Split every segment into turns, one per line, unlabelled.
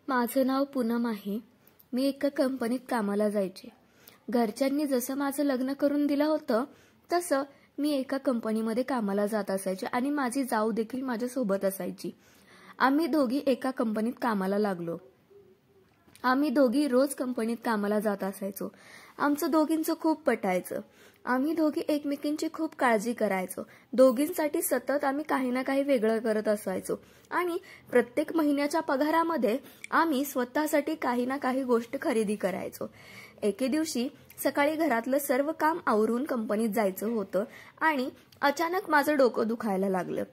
माझं नाव पूनम आहे. मी एका कंपनीत कामाला जायचे. घरच्यांनी जसं माझं लग्न करून दिलं होतं तसं मी एका कंपनीमध्ये कामाला जात असायचे आणि माझी जाऊ देखील माझ्या सोबत असायची. आम्ही दोघी एका कंपनीत कामाला लागलो. आम्ही दोघी रोज कंपनीत कामाला जात असायचो. आमचं दोघींचं खूप पटायचं. आम्ही दोघी एकमेकींची खूप काळजी करायचो. दोघींसाठी सतत आम्ही काही ना काही वेगळं करत असायचो आणि प्रत्येक महिन्याच्या पगारामध्ये आम्ही स्वतःसाठी काही ना काही गोष्ट खरेदी करायचो. एके दिवशी सकाळी घरातलं सर्व काम आवरून कंपनीत जायचं होतं आणि अचानक माझं डोकं दुखायला लागलं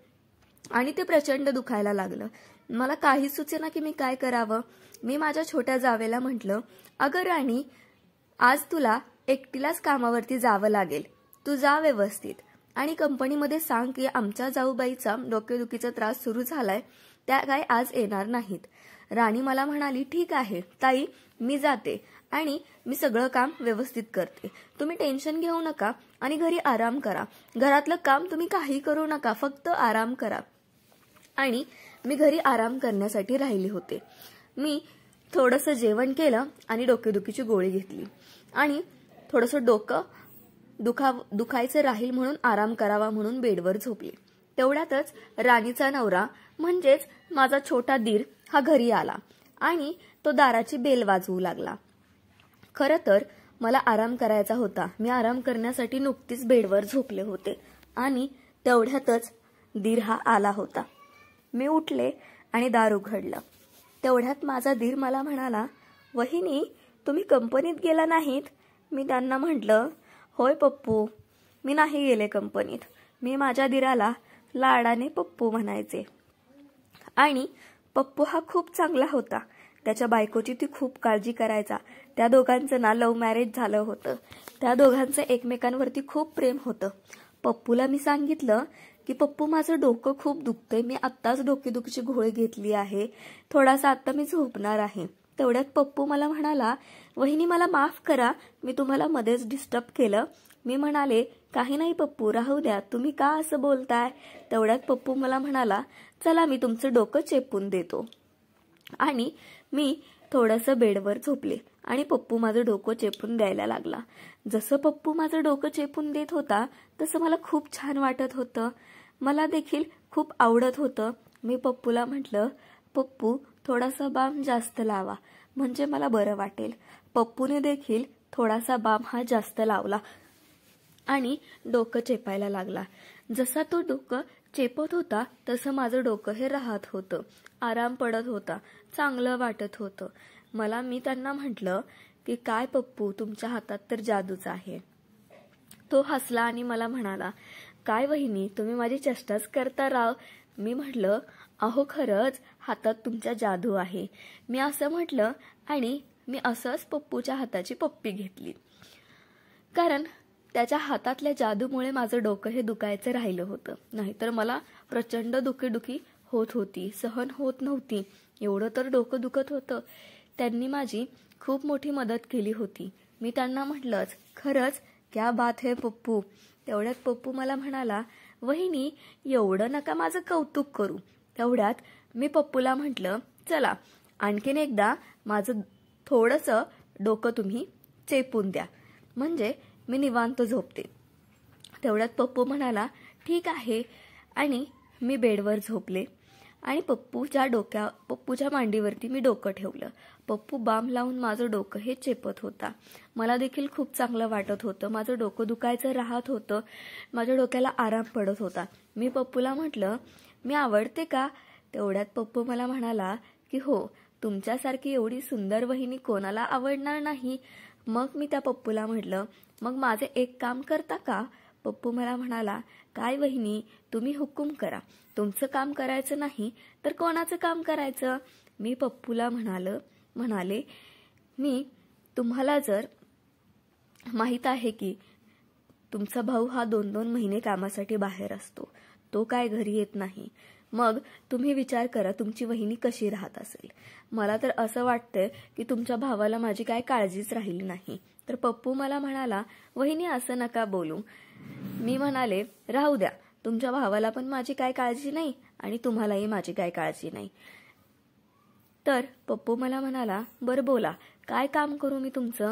आणि ते प्रचंड दुखायला लागलं. मला काही सुचेना की मी काय करावं. मी माझ्या छोट्या जावेला म्हटलं, अगं राणी, आज तुला एकटीलाच कामावरती जावं लागेल. तू जा व्यवस्थित आणि कंपनीमध्ये सांग की आमच्या जाऊबाईचा डोकेदुखीचा त्रास सुरू झालाय, त्या काय आज येणार नाहीत. राणी मला म्हणाली, ठीक आहे ताई, मी जाते आणि मी सगळं काम व्यवस्थित करते. तुम्ही टेन्शन घेऊ नका आणि घरी आराम करा. घरातलं काम तुम्ही काही करू नका, फक्त आराम करा. आणि मी घरी आराम करण्यासाठी राहिले होते. मी थोडंसं जेवण केलं आणि डोकेदुखीची गोळी घेतली आणि थोडंसं डोकं दुखायचं राहील म्हणून आराम करावा म्हणून बेडवर झोपले. तेवढ्यातच राणीचा नवरा म्हणजेच माझा छोटा दीर हा घरी आला आणि तो दाराची बेल वाजवू लागला. खरं तर मला आराम करायचा होता. मी आराम करण्यासाठी नुकतीच बेडवर झोपले होते आणि तेवढ्यातच दीर हा आला होता. मी उठले आणि दार उघडलं. तेवढ्यात माझा दीर मला म्हणाला, वहिनी, तुम्ही कंपनीत गेला नाहीत? मी त्यांना म्हटलं, होय पप्पू, मी नाही गेले कंपनीत. मी माझ्या दीराला लाडाने पप्पू म्हणायचे आणि पप्पू हा खूप चांगला होता. त्याच्या बायकोची ती खूप काळजी करायचा. त्या दोघांचं ना लव्ह मॅरेज झालं होतं. त्या दोघांचं एकमेकांवरती खूप प्रेम होतं. पप्पूला मी सांगितलं की पप्पू, माझं डोकं खूप दुखतंय. मी आत्ताच डोकेदुखीची गोळी घेतली आहे. थोडासा आत्ता मी झोपणार आहे. तेवढ्यात पप्पू मला म्हणाला, वहिनी मला माफ करा, मी तुम्हाला मध्येच डिस्टर्ब केलं. मी म्हणाले, काही नाही पप्पू, राहू द्या, तुम्ही का असं बोलताय. तेवढ्यात पप्पू मला म्हणाला, चला मी तुमचं डोकं चेपून देतो. आणि मी थोडंसं बेडवर झोपले आणि पप्पू माझं डोकं चेपून द्यायला लागला. जसं पप्पू माझं डोकं चेपून देत होता तसं मला खूप छान वाटत होतं. मला देखील खूप आवडत होतं. मी पप्पूला म्हटलं, पप्पू, थोडासा बाम जास्त लावा म्हणजे मला बरं वाटेल. पप्पूने देखील थोडासा बाम हा जास्त लावला आणि डोकं चेपायला लागला. जसा तो डोकं चेपत होता तसं माझं डोकं हे राहत होतं. आराम पडत होता. चांगलं वाटत होतं मला. मी त्यांना म्हटलं की काय पप्पू, तुमच्या हातात तर जादूच आहे. तो हसला आणि मला म्हणाला, काय वहिनी, तुम्ही माझी चेष्टाच करता राव. मी म्हटलं, अहो खरंच हातात तुमच्या जादू आहे. मी असं म्हटलं आणि मी असंच पप्पूच्या हाताची पप्पी घेतली. कारण त्याच्या हातातल्या जादूमुळे माझं डोकं हे दुखायचं राहिलं होतं. नाहीतर मला प्रचंड दुखी होत होती, सहन होत नव्हती. एवढं तर डोकं दुखत होतं. त्यांनी माझी खूप मोठी मदत केली होती. मी त्यांना म्हटलंच, खरंच क्या बात है पप्पू. तेवढ्यात पप्पू मला म्हणाला, वहिनी, एवढं नका माझं कौतुक करू. तेवढ्यात मी पप्पूला म्हटलं, चला आणखीन एकदा माझं थोडंसं डोकं तुम्ही चेपून द्या म्हणजे मी निवांत झोपते. तेवढ्यात पप्पू म्हणाला, ठीक आहे. आणि मी बेडवर झोपले आणि पप्पूच्या मांडीवरती मी डोकं ठेवलं. पप्पू बाम लावून माझं डोकं हे चेपत होता. मला देखील खूप चांगलं वाटत होतं. माझं डोकं दुखायचं राहत होतं. माझ्या डोक्याला आराम पडत होता. मी पप्पूला म्हटलं, मी आवडते का. तेवढ्यात पप्पू मला म्हणाला की हो, तुमच्यासारखी एवढी सुंदर वहिनी कोणाला आवडणार नाही. मग मी त्या पप्पूला म्हटलं, मग माझे एक काम करता का. पप्पू मला म्हणाला, काय वहिनी, तुम्ही हुकूम करा. तुमचं काम करायचं नाही तर कोणाचं काम करायचं. मी पप्पूला म्हणाले, मी तुम्हाला जर माहीत आहे की तुमचा भाऊ हा 2-2 महिने कामासाठी बाहेर असतो, तो काय घरी येत नाही. मग तुम्ही विचार करा तुमची वहिनी कशी राहत असेल. मला तर असं वाटतंय की तुमच्या भावाला माझी काय काळजीच राहिली नाही. तर पप्पू मला म्हणाला, वहिनी असं नका बोलू. मी म्हणाले, राहू द्या, तुमच्या भावाला पण माझी काय काळजी नाही आणि तुम्हालाही माझी काय काळजी नाही. तर पप्पू मला म्हणाला, बरं बोला, काय काम करू मी तुमचं?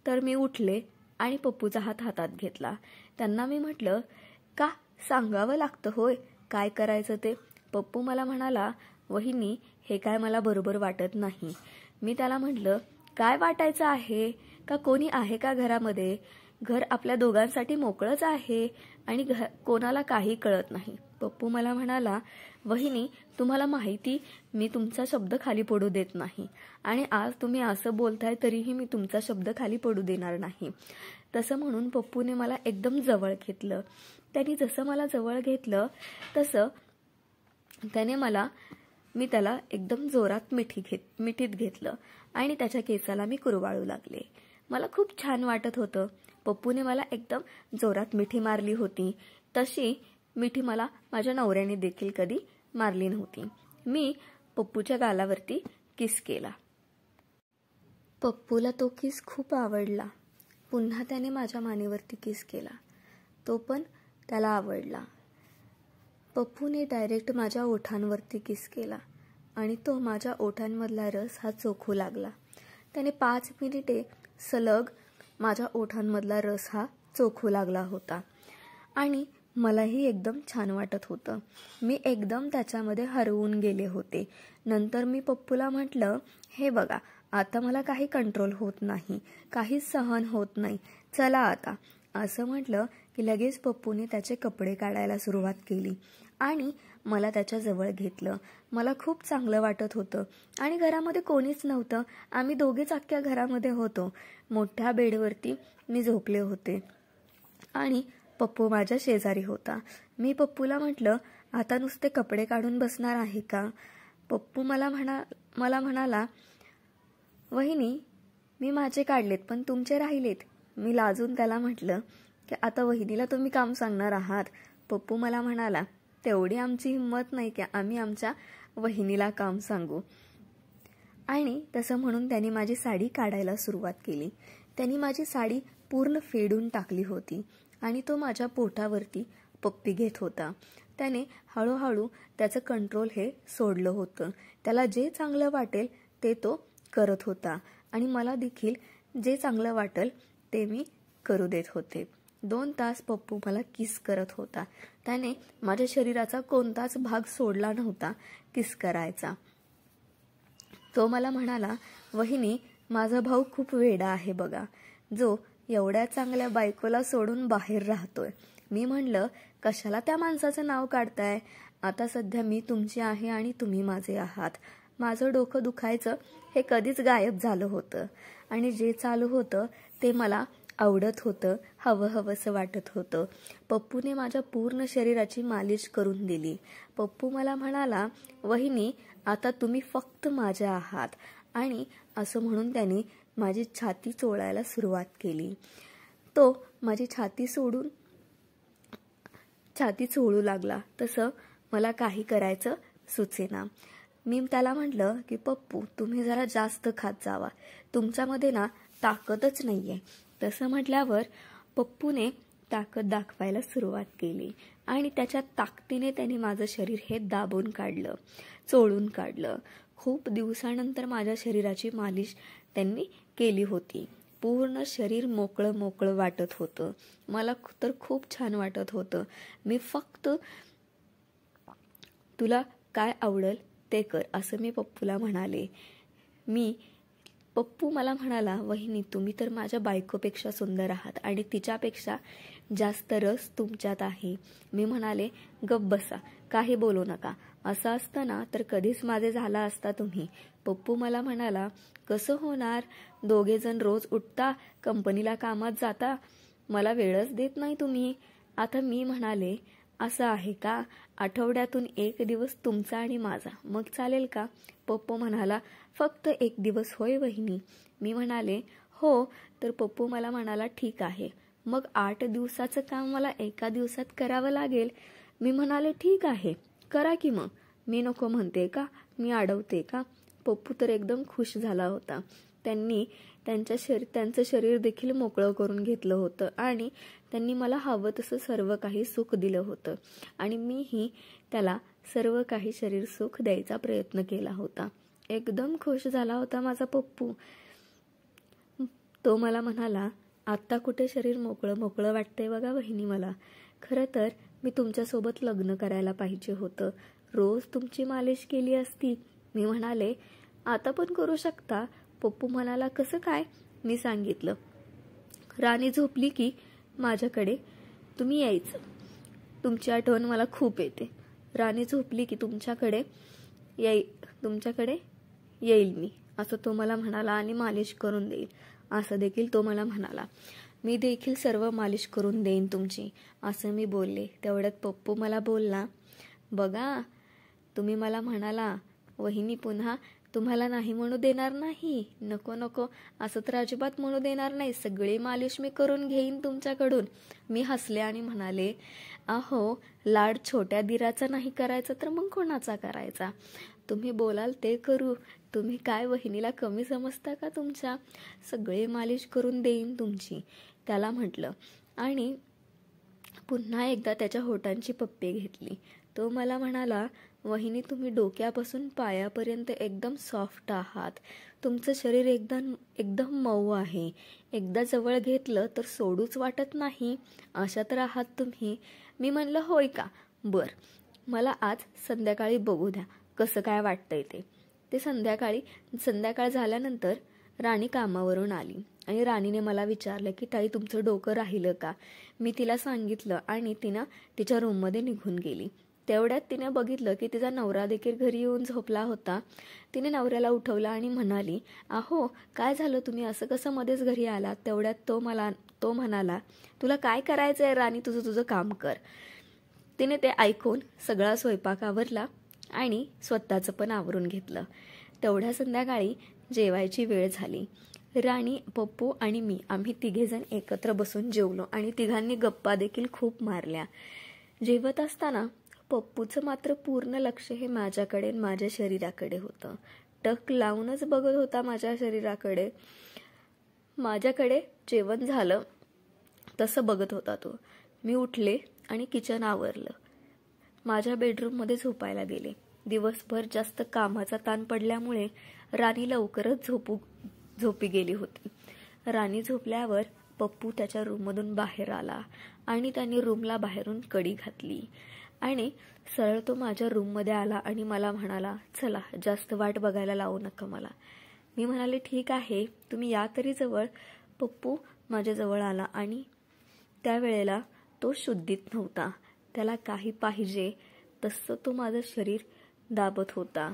तर मी उठले आणि पप्पूचा हात हातात घेतला. त्यांना मी म्हटलं, का सांगावं लागतं होय काय करायचं ते? पप्पू मला म्हणाला, वहिनी हे काय मला बरोबर वाटत नाही. मी त्याला म्हटलं, काय वाटायचं आहे? का कोणी आहे का घरामध्ये? घर आपल्या दोघांसाठी मोकळंच आहे आणि कोणाला काही कळत नाही. पप्पू मला म्हणाला, वहिनी तुम्हाला माहिती मी तुमचा शब्द खाली पडू देत नाही आणि आज तुम्ही असं बोलताय तरीही मी तुमचा शब्द खाली पडू देणार नाही. तसं म्हणून पप्पूने मला एकदम जवळ घेतलं. त्यांनी जसं मला जवळ घेतलं तसं मी त्याला एकदम जोरात मिठीत घेतलं आणि त्याच्या केसाला मी कुरवाळू लागले. मला खूप छान वाटत होतं. पप्पूने मला एकदम जोरात मिठी मारली होती. तशी मिठी मला माझ्या नवऱ्याने देखील कधी मारली नव्हती. मी पप्पूच्या गालावरती किस केला. पप्पूला तो किस खूप आवडला. पुन्हा त्याने माझ्या मानेवरती किस केला. तो पण त्याला आवडला. पप्पूने डायरेक्ट माझ्या ओठांवरती किस केला आणि तो माझ्या ओठांमधला रस हा चोखू लागला. त्याने 5 मिनिटे सलग माझ्या ओठांमधला रस हा चोखू लागला होता आणि मलाही एकदम छान वाटत होतं. मी एकदम त्याच्यामध्ये हरवून गेले होते. नंतर मी पप्पूला म्हटलं, हे बघा आता मला काही कंट्रोल होत नाही, काहीच सहन होत नाही, चला आता. असं म्हटलं की लगेच पप्पूने त्याचे कपडे काढायला सुरुवात केली आणि मला त्याच्या जवळ घेतलं. मला खूप चांगलं वाटत होतं आणि घरामध्ये कोणीच नव्हतं. आम्ही दोघेच अख्ख्या घरामध्ये होतो. मोठ्या बेडवरती मी झोपले होते आणि पप्पू माझ्या शेजारी होता. मी पप्पूला म्हटलं, आता नुसते कपडे काढून बसणार आहे का? पप्पू मला म्हणाला, वहिनी मी माझे काढलेत पण तुमचे राहिलेत. मी लाजून त्याला म्हटलं की आता वहिनीला तुम्ही काम सांगणार आहात? पप्पू मला म्हणाला, तेवढी आमची हिंमत नाही की आम्ही आमच्या वहिनीला काम सांगू. आणि तसं म्हणून त्यांनी माझी साडी काढायला सुरुवात केली. त्यांनी माझी साडी पूर्ण फेडून टाकली होती आणि तो माझ्या पोटावरती पप्पी घेत होता. त्याने हळूहळू त्याचं कंट्रोल हे सोडलं होतं. त्याला जे चांगलं वाटेल ते तो करत होता आणि मला देखील जे चांगलं वाटेल ते मी करू देत होते. 2 तास पप्पू मला किस करत होता. त्याने माझ्या शरीराचा कोणताच भाग सोडला नव्हता किस करायचा. तो मला म्हणाला, वहिनी माझा भाऊ खूप वेडा आहे बघा, जो एवढ्या चांगल्या बायकोला सोडून बाहेर राहतोय. मी म्हणलं, कशाला त्या माणसाचं नाव काढताय? आता सध्या मी तुमची आहे आणि तुम्ही माझे आहात. माझं डोकं दुखायचं हे कधीच गायब झालं होतं आणि जे चालू होतं ते मला आवडत होतं, हवंसं वाटत होतं. पप्पूने माझ्या पूर्ण शरीराची मालिश करून दिली. पप्पू मला म्हणाला, वहिनी आता तुम्ही फक्त माझ्या आहात. आणि असं म्हणून त्यांनी माझी छाती चोळायला सुरुवात केली. तो माझी छाती चोळू लागला. तसं मला काही करायचं सुचेना. मी त्याला म्हटलं की पप्पू तुम्ही जरा जास्त खात जावा, तुमच्यामध्ये ना ताकदच नाहीये. तसं म्हटल्यावर पप्पूने ताकद दाखवायला सुरुवात केली आणि त्याच्या ताकदीने त्याने माझं शरीर हे दाबून काढलं, चोळून काढलं. खूप दिवसानंतर माझ्या शरीराची मालिश त्यांनी केली होती. पूर्ण शरीर मोकळं वाटत होतं. मला तर खूप छान वाटत होतं. मी फक्त तुला काय आवडेल ते कर असं मी पप्पूला म्हणाले. पप्पू मला म्हणाला, वहिनी तुम्ही तर माझ्या बायकोपेक्षा सुंदर आहात आणि तिच्यापेक्षा जास्त रस तुमच्यात आहे. मी म्हणाले, गप्प बसा, काही बोलू नका. असं असतं ना तर कधीच माझे झाला असता तुम्ही. पप्पू मला म्हणाला, कसं होणार? 2 जण रोज उठता, कंपनीला कामात जाता, मला वेळच देत नाही तुम्ही. आता मी म्हणाले, असं आहे का? आठवड्यातून 1 दिवस तुमचा आणि माझा, मग चालेल का? पप्पू म्हणाला, फक्त 1 दिवस होय वहिनी? मी म्हणाले, हो. तर पप्पू मला म्हणाला, ठीक आहे, मग 8 दिवसाचं काम मला 1 दिवसात करावं लागेल. मी म्हणाले, ठीक आहे, करा की मग. मी नको म्हणते का? मी अडवते का? पप्पू तर एकदम खुश झाला होता. त्यांनी त्यांचं शरीर देखील मोकळं करून घेतलं होतं आणि त्यांनी मला हवं तसं सर्व काही सुख दिलं होतं आणि मीही त्याला सर्व काही शरीर सुख द्यायचा प्रयत्न केला होता. एकदम खुश झाला होता माझा पप्पू. तो मला म्हणाला, आत्ता कुठे शरीर मोकळं मोकळं वाटतंय बघा वहिनी मला. खरं तर मी तुमच्यासोबत लग्न करायला पाहिजे होतं, रोज तुमची मालिश केली असती. मी म्हणाले, आता पण करू शकता. पप्पू म्हणाला, कसं काय? मी सांगितलं, राणी झोपली की माझ्याकडे तुम्ही यायचं, तुमची आठवण मला खूप येते. राणी झोपली की तुमच्याकडे येईल मी, असं तो मला म्हणाला, आणि मालिश करून देईल असं देखील तो मला म्हणाला. मी देखील सर्व मालिश करून देईन तुमची, असं मी बोलले. तेवढ्यात पप्पू मला बोलला, बघा तुम्ही मला म्हणाला वहिनी पुन्हा तुम्हाला नाही म्हणू देणार नाही, नको नको असं तर अजिबात म्हणू देणार नाही, सगळी मालिश मी करून घेईन तुमच्याकडून. मी हसले आणि म्हणाले, अहो लाड छोट्या दिराचा नाही करायचा तर मग कोणाचा करायचा? तुम्ही बोलाल ते करू. तुम्ही काय वहिनीला कमी समजता का तुमच्या? सगळे मालिश करून देईन तुमची, त्याला म्हटलं. आणि पुन्हा एकदा त्याच्या होटांची पप्पी घेतली. तो मला म्हणाला, वहिनी तुम्ही डोक्यापासून पायापर्यंत एकदम सॉफ्ट आहात, तुमचं शरीर एकदम मऊ आहे, एकदा जवळ घेतलं तर सोडूच वाटत नाही, अशा तर आहात तुम्ही. मी म्हणलं, होय का? बर, मला आज संध्याकाळी बघू द्या कसं काय वाटतंय ते. संध्याकाळ झाल्यानंतर राणी कामावरून आली आणि राणीने मला विचारलं की ताई तुमचं डोकं राहिलं का? मी तिला सांगितलं आणि तिनं तिच्या रूममध्ये निघून गेली. तेवढ्यात तिने बघितलं की तिचा नवरा देखील घरी येऊन झोपला होता. तिने नवऱ्याला उठवलं आणि म्हणाली, अहो काय झालं, तुम्ही असं कसं मध्येच घरी आलात? तेवढ्यात तो म्हणाला, तुला काय करायचंय राणी, तुझं काम कर. तिने ते ऐकून सगळा स्वयंपाक आवरला आणि स्वतःचं पण आवरून घेतलं. तेवढ्या संध्याकाळी जेवायची वेळ झाली. राणी, पप्पू आणि मी आम्ही तिघेजण एकत्र बसून जेवलो आणि तिघांनी गप्पा देखील खूप मारल्या. जेवत असताना पप्पूचं मात्र पूर्ण लक्ष हे माझ्याकडे माझ्या शरीराकडे होतं. टक लावूनच बघत होता माझ्या शरीराकडे. माझ्याकडे जेवण झालं तसं बघत होता तो. मी उठले आणि किचन आवरलं. माझ्या बेडरूममध्ये झोपायला गेले. दिवसभर जास्त कामाचा ताण पडल्यामुळे राणी लवकरच झोपी गेली होती. राणी झोपल्यावर पप्पू त्याच्या रूममधून बाहेर आला आणि त्याने रूमला बाहेरून कडी घातली आणि सरळ तो माझ्या रूममध्ये आला आणि मला म्हणाला, चला जास्त वाट बघायला लावू नका मला. मी म्हणाले, ठीक आहे, तुम्ही या तरी जवळ. पप्पू माझ्या जवळ आला आणि त्यावेळेला तो शुद्धीत नव्हता. त्याला काही पाहिजे तसं तो माझं शरीर दाबत होता.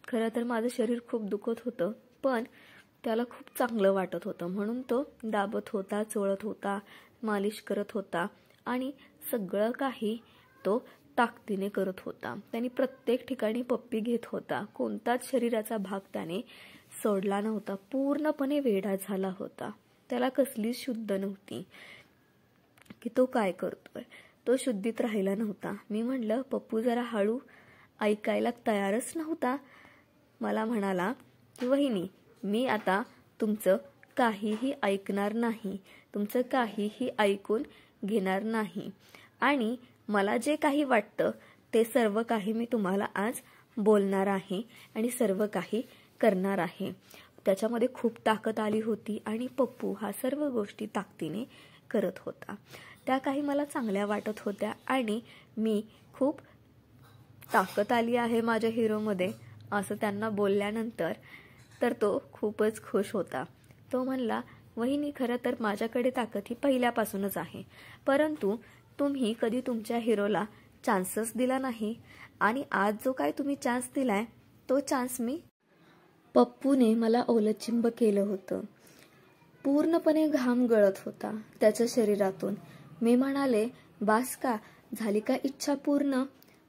खरं तर माझं शरीर खूप दुखत होतं, पण त्याला खूप चांगलं वाटत होतं म्हणून तो दाबत होता, चोळत होता, मालिश करत होता आणि सगळं काही तो ताकदीने करत होता. त्याने प्रत्येक ठिकाणी पप्पी घेत होता. कोणताच शरीराचा भाग त्याने सोडला नव्हता. पूर्णपणे वेडा झाला होता. त्याला कसलीच शुद्ध नव्हती की तो काय करतोय. तो शुद्धीत राहिला नव्हता. मी म्हणलं, पप्पू जरा हळू. ऐकायला तयारच नव्हता. मला म्हणाला की वहिनी मी आता तुमचं काहीही ऐकणार नाही, तुमचं काहीही ऐकून घेणार नाही आणि मला जे काही वाटतं ते सर्व काही मी तुम्हाला आज बोलणार आहे आणि सर्व काही करणार आहे. त्याच्यामध्ये खूप ताकद आली होती आणि पप्पू हा सर्व गोष्टी ताकदीने करत होता. त्या काही मला चांगल्या वाटत होत्या आणि मी खूप ताकद आली आहे माझ्या हिरोमध्ये असं त्यांना बोलल्यानंतर तर तो खूपच खुश होता. तो म्हणला, वहिनी खरं तर माझ्याकडे ताकद ही पहिल्यापासूनच आहे, परंतु तुम्ही कधी तुमच्या हिरोला चान्सच दिला नाही आणि आज जो काय तुम्ही चान्स दिलाय तो चान्स मी. पप्पूने मला ओलचिंब केलं होतं. पूर्णपणे घाम गळत होता त्याच्या शरीरातून. मी म्हणाले, बास का, झाली का इच्छा पूर्ण?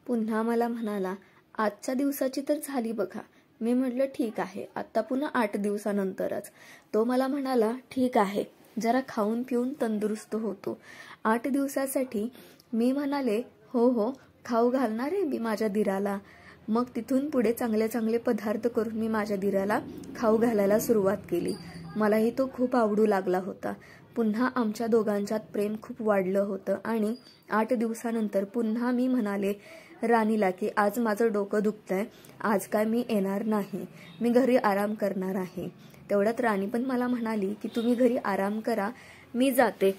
पुन्हा मला म्हणाला, आजच्या दिवसाची तर झाली बघा. मी म्हटलं, ठीक आहे, आता पुन्हा 8 दिवसानंतरच. तो मला म्हणाला, ठीक आहे, जरा खाऊन पिऊन तंदुरुस्त होतो 8 दिवसासाठी. मी म्हणाले, हो खाऊ घालणार आहे मी माझ्या दिराला. मग तिथून पुढे चांगले चांगले पदार्थ करून मी माझ्या दिराला खाऊ घालायला सुरुवात केली. मलाही तो खूप आवडू लागला होता. पुन्हा आमच्या दोघांच्यात प्रेम खूप वाढलं होतं आणि 8 दिवसानंतर पुन्हा मी म्हणाले, राणीला की आज माझं डोकं दुखतंय, आज काय मी येणार नाही, मी घरी आराम करणार आहे. तेवढ्यात राणी पण मला म्हणाली की तुम्ही घरी आराम करा, मी जाते.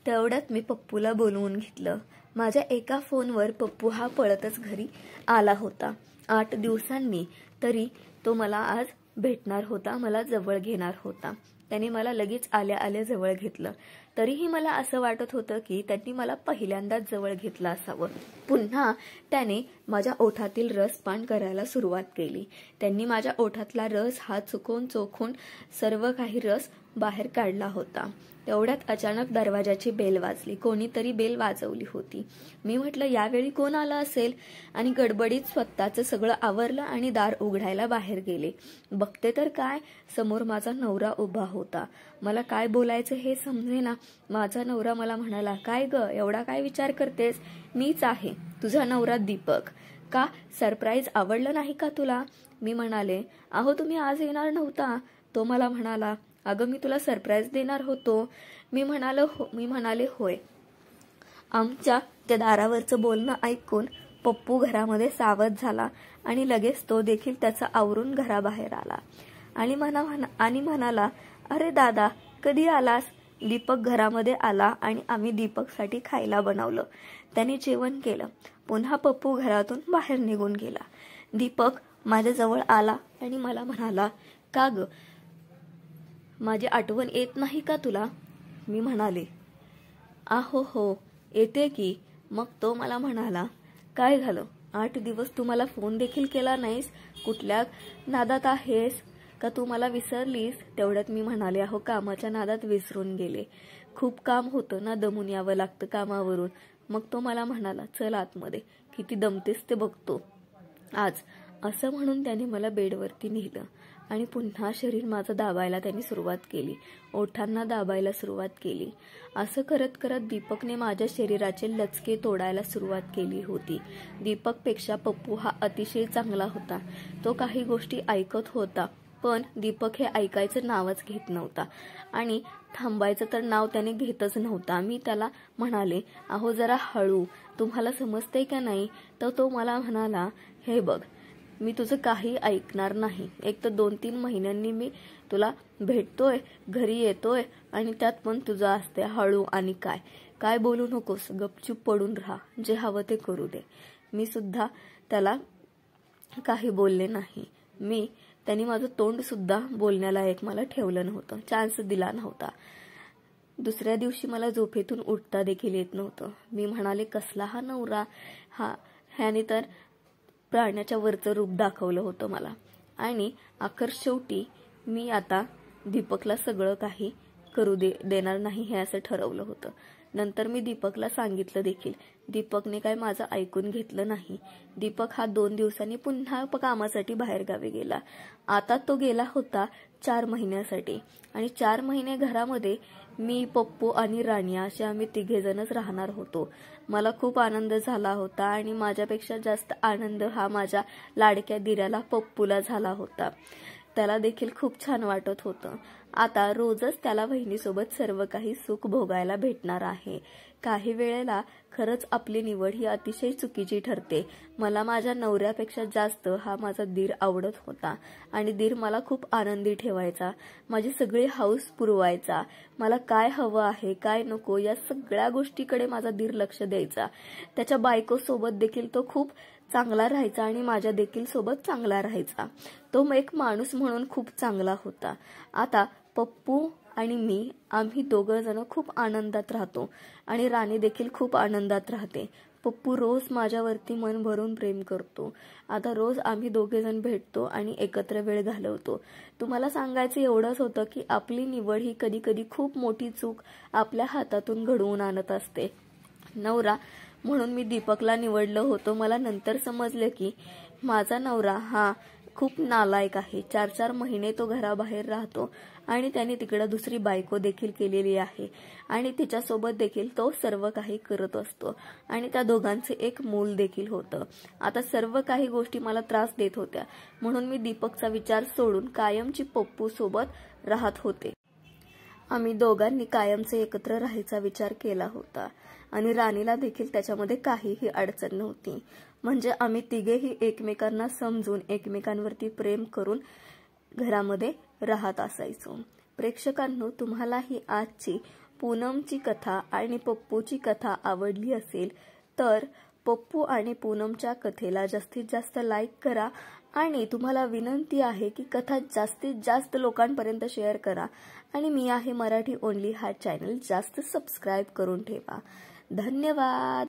तेवढ्यात मी पप्पूला बोलवून घेतलं. माझ्या एका फोनवर पप्पू हा पळतच घरी आला होता. 8 दिवसांनी तरी तो मला आज भेटणार होता, मला जवळ घेणार होता. त्याने मला लगेच आल्या आल्या जवळ घेतलं. तरीही मला असं वाटत होतं की त्यांनी मला पहिल्यांदाच जवळ घेतलं असावं. पुन्हा त्याने माझ्या ओठातील रस पान करायला सुरुवात केली. त्यांनी माझ्या ओठातला रस हा चोखून सर्व काही रस बाहेर काढला होता. तेवढ्यात अचानक दरवाजाची बेल वाजली. कोणीतरी बेल वाजवली होती. मी म्हटलं यावेळी कोण आलं असेल आणि गडबडीत स्वतःचं सगळं आवरलं आणि दार उघडायला बाहेर गेले. बघते तर काय, समोर माझा नवरा उभा होता. मला काय बोलायचं हे समजेना. माझा नवरा मला म्हणाला, काय ग एवढा काय विचार करतेस, मीच आहे तुझा नवरा दीपक. का सरप्राईज आवडलं नाही का तुला? मी म्हणाले, अहो तुम्ही आज येणार नव्हता. तो मला म्हणाला, अगं मी तुला सरप्राईज देणार होतो. मी म्हणाले होय. आमच्या त्या दारावरचं बोलणं ऐकून पप्पू घरामध्ये सावध झाला आणि लगेच तो देखील त्याचा आवरून घराबाहेर आला आणि म्हणाला, अरे दादा कधी आलास? दीपक घरामध्ये आला आणि आम्ही दीपकसाठी खायला बनवलं. त्याने जेवण केलं. पुन्हा पप्पू घरातून बाहेर निघून गेला. दीपक माझ्या जवळ आला आणि मला म्हणाला, का ग माझी आठवण येत नाही का तुला? मी म्हणाले, आहो हो येते की. मग तो मला म्हणाला, काय झालं 8 दिवस तू मला फोन देखील केला नाहीस, कुठल्या नादात आहेस का तू मला विसरलीस? तेवढ्यात मी म्हणाले, अहो कामाच्या नादात विसरून गेले, खूप काम होतं ना, दमून यावं लागतं कामावरून. मग तो मला म्हणाला, चल आतमध्ये, किती दमतेस ते बघतो आज. असं म्हणून त्याने मला बेडवरती नेलं आणि पुन्हा शरीर माझं दाबायला त्यांनी सुरुवात केली, ओठांना दाबायला सुरुवात केली. असं करत करत दीपकने माझ्या शरीराचे लचके तोडायला सुरुवात केली होती. दीपकपेक्षा पप्पू हा अतिशय चांगला होता. तो काही गोष्टी ऐकत होता, पण दीपक हे ऐकायचं नावच घेत नव्हता आणि थांबायचं तर नाव त्याने घेतच नव्हता. मी त्याला म्हणाले, अहो जरा हळू, तुम्हाला समजतंय का नाही? तर तो मला म्हणाला, हे बघ मी तुझं काही ऐकणार नाही. एक तर 2-3 महिन्यांनी मी तुला भेटतोय, घरी येतोय आणि त्यात पण तुझं असते हळू आणि काय बोलू नकोस, गपचूप पडून राहा, जे हवं ते करू दे. मी सुद्धा त्याला काही बोलले नाही. त्यांनी माझं तोंड सुद्धा बोलण्याला मला ठेवलं नव्हतं, चान्स दिला नव्हता. दुसऱ्या दिवशी मला झोपेतून उठता देखील येत नव्हतं. मी म्हणाले, कसला हा नवरा, ह्याने तर प्राण्याच्या वरचं रूप दाखवलं होतं मला. आणि अखेर शेवटी मी आता दीपकला सगळं काही करू देणार नाही हे असं ठरवलं होतं. नंतर मी दीपकला सांगितलं देखील. दीपकने काय माझं ऐकून घेतलं नाही. दीपक हा 2 दिवसांनी पुन्हा कामासाठी बाहेरगावी गेला. आता तो गेला होता 4 महिन्यासाठी आणि 4 महिने घरामध्ये मी, पप्पू आणि राणी असे आम्ही 3 जणच राहणार होतो. मला खूप आनंद झाला होता आणि माझ्यापेक्षा जास्त आनंद हा माझ्या लाडक्या दिराला पप्पूला झाला होता. त्याला देखील खूप छान वाटत होतं. आता रोजच त्याला बहिणीसोबत सर्व काही सुख भोगायला भेटणार आहे. काही वेळेला खरंच आपली निवड ही अतिशय चुकीची ठरते. मला माझ्या नवऱ्यापेक्षा जास्त हा माझा दीर आवडत होता आणि दीर मला खूप आनंदी ठेवायचा, माझी सगळी हौस पुरवायचा. मला काय हवं आहे काय नको या सगळ्या गोष्टीकडे माझा दीर लक्ष द्यायचा. त्याच्या बायकोसोबत देखील तो खूप चांगला राहायचा आणि माझ्या देखील सोबत चांगला राहायचा. तो एक माणूस म्हणून खूप चांगला होता. आता पप्पू आणि आम्ही 2 जण खूप आनंदात राहतो आणि राणी देखील खूप आनंदात राहते. पप्पू रोज माझ्यावरती मन भरून प्रेम करतो. आता रोज आम्ही 2 जण भेटतो आणि एकत्र वेळ घालवतो. तुम्हाला सांगायचं एवढंच होतं की आपली निवड ही कधी कधी खूप मोठी चूक आपल्या हातातून घडवून आणत असते. नवरा म्हणून मी दीपकला निवडलं होतं. मला नंतर समजलं की माझा नवरा हा खूप नालायक आहे. 4-4 महिने तो घराबाहेर राहतो आणि त्याने तिकडे दुसरी बायको देखील केलेली आहे आणि तिच्यासोबत देखील तो सर्व काही करत असतो आणि त्या दोघांचे एक मूल देखील होतं. आता सर्व काही गोष्टी मला त्रास देत होत्या म्हणून मी दीपकचा विचार सोडून कायमची पप्पू सोबत राहत होते. आम्ही दोघांनी कायमचे एकत्र राहायचा विचार केला होता. आणि राणीला देखील त्याच्यामध्ये काहीही अडचण नव्हती. म्हणजे आम्ही तिघेही एकमेकांना समजून एकमेकांवरती प्रेम करून घरामध्ये राहत असायचो. प्रेक्षकांनो, तुम्हाला ही आजची पूनमची कथा आणि पप्पूची कथा आवडली असेल तर पप्पू आणि पूनमच्या कथेला जास्तीत जास्त लाईक करा आणि तुम्हाला विनंती आहे की कथा जास्तीत जास्त लोकांपर्यंत शेअर करा आणि मी आहे मराठी ओनली हा चॅनल जास्त सबस्क्राईब करून ठेवा. धन्यवाद.